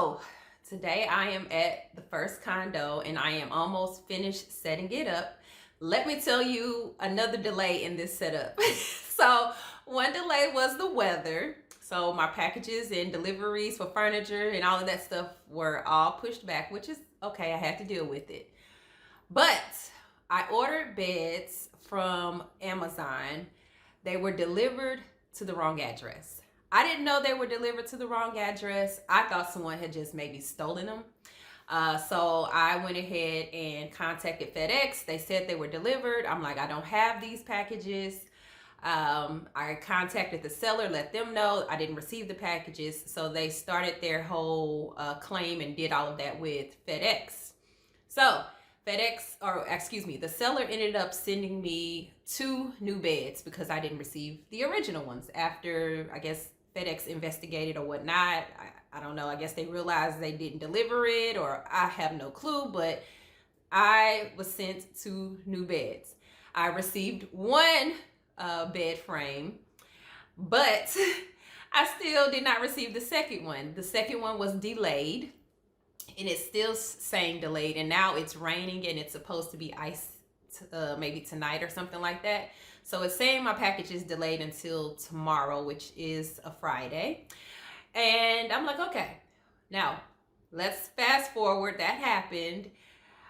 So today I am at the first condo and I am almost finished setting it up. Let me tell you another delay in this setup. So one delay was the weather. So my packages and deliveries for furniture and all of that stuff were all pushed back, which is okay. I had to deal with it. But I ordered beds from Amazon. They were delivered to the wrong address. I didn't know they were delivered to the wrong address. I thought someone had just maybe stolen them. So I went ahead and contacted FedEx. They said they were delivered. I'm like, I don't have these packages. I contacted the seller, let them know I didn't receive the packages. So they started their whole claim and did all of that with FedEx. So the seller ended up sending me 2 new beds because I didn't receive the original ones after, I guess, FedEx investigated or whatnot. I don't know. I guess they realized they didn't deliver it, or I have no clue, but I was sent 2 new beds. I received 1 bed frame, but I still did not receive the second one. The second one was delayed, and it's still saying delayed, and now it's raining and it's supposed to be ice maybe tonight or something like that. So it's saying my package is delayed until tomorrow, which is a Friday. And I'm like, okay, now let's fast forward. That happened.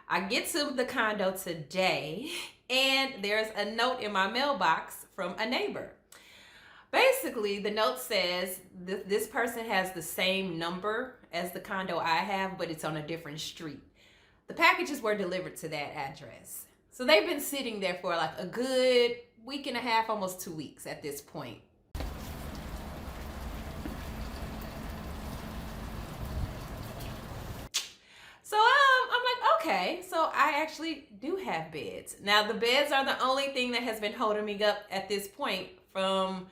I get to the condo today and there's a note in my mailbox from a neighbor. Basically, the note says this person has the same number as the condo I have, but it's on a different street. The packages were delivered to that address. So they've been sitting there for like a good week and a half, almost 2 weeks at this point. So I'm like, okay, so I actually do have beds. Now the beds are the only thing that has been holding me up at this point from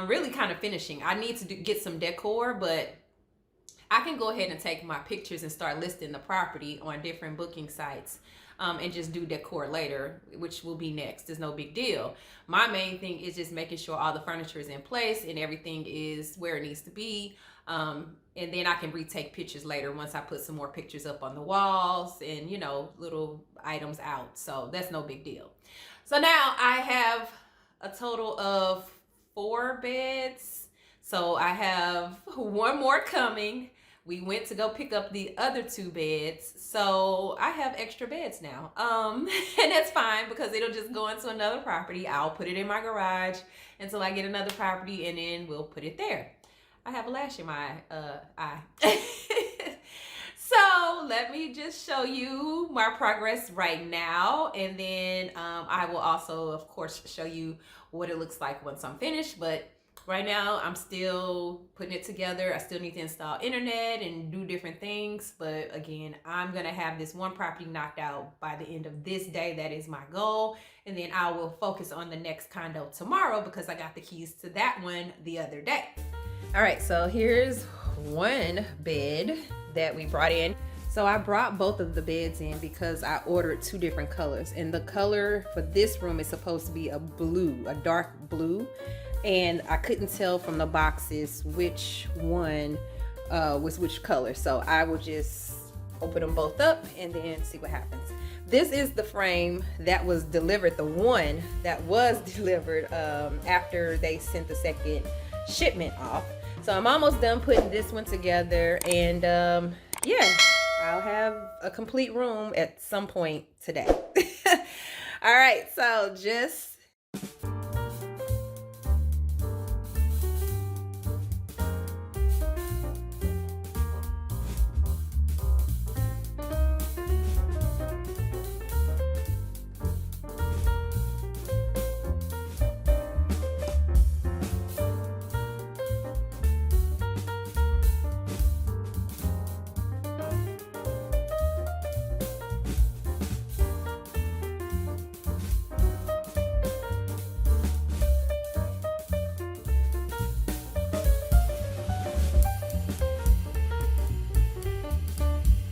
really kind of finishing. I need to get some decor, but I can go ahead and take my pictures and start listing the property on different booking sites. And just do decor later, which will be next. It's no big deal. My main thing is just making sure all the furniture is in place and everything is where it needs to be. And then I can retake pictures later once I put some more pictures up on the walls and, you know, little items out. So that's no big deal. So now I have a total of 4 beds. So I have 1 more coming. We went to go pick up the other 2 beds, so I have extra beds now. And that's fine because it'll just go into another property. I'll put it in my garage until I get another property, and then we'll put it there. I have a lash in my eye. So let me just show you my progress right now, and then I will also, of course, show you what it looks like once I'm finished. But right now, I'm still putting it together. I still need to install internet and do different things. But again, I'm going to have this one property knocked out by the end of this day. That is my goal. And then I will focus on the next condo tomorrow because I got the keys to that one the other day. All right, so here's 1 bed that we brought in. So I brought both of the beds in because I ordered 2 different colors. And the color for this room is supposed to be a blue, a dark blue. And I couldn't tell from the boxes which one was which color. So I will just open them both up and then see what happens. This is the frame that was delivered, the one that was delivered after they sent the second shipment off. So I'm almost done putting this one together, and yeah, I'll have a complete room at some point today. All right, so just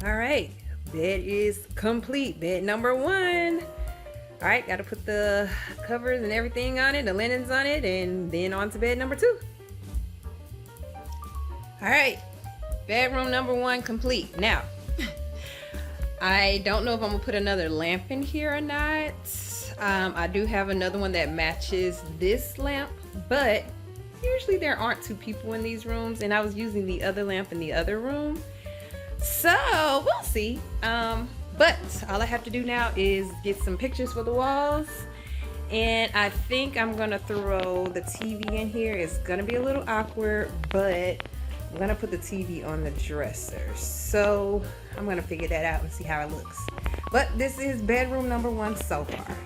all right, bed is complete. Bed number 1. All right, got to put the covers and everything on it, the linens on it, and then on to bed number 2. All right, Bedroom number one complete. Now, I don't know if I'm gonna put another lamp in here or not. I do have another one that matches this lamp, but usually there aren't two people in these rooms, and I was using the other lamp in the other room. So we'll see. But all I have to do now is get some pictures for the walls. And I think I'm gonna throw the TV in here. It's gonna be a little awkward, but I'm gonna put the TV on the dresser. So I'm gonna figure that out and see how it looks. But this is bedroom number one so far.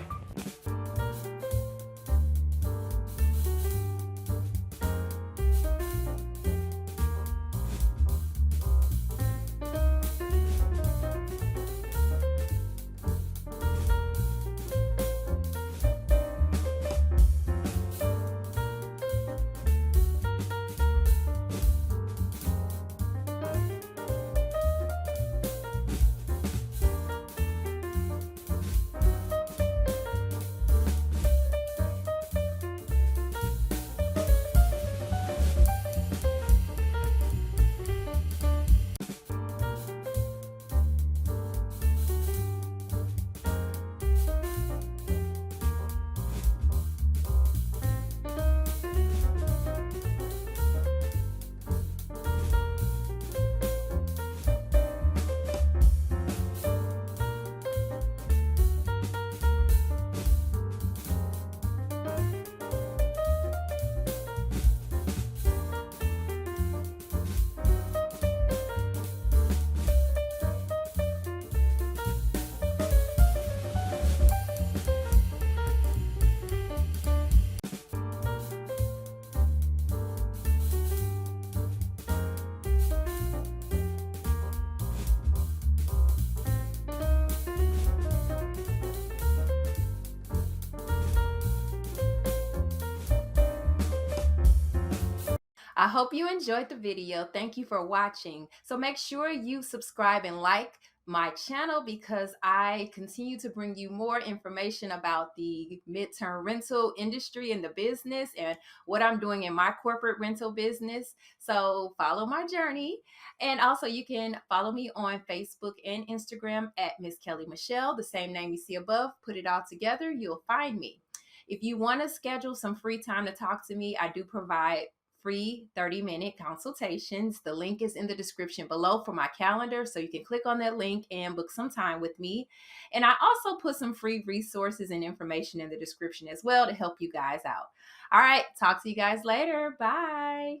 I hope you enjoyed the video. Thank you for watching. So make sure you subscribe and like my channel because I continue to bring you more information about the midterm rental industry and the business and what I'm doing in my corporate rental business. So follow my journey. And also you can follow me on Facebook and Instagram at Miss Kellie Michele, the same name you see above. Put it all together, you'll find me. If you want to schedule some free time to talk to me, I do provide free 30-minute consultations. The link is in the description below for my calendar, so you can click on that link and book some time with me. And I also put some free resources and information in the description as well to help you guys out. All right, talk to you guys later. Bye.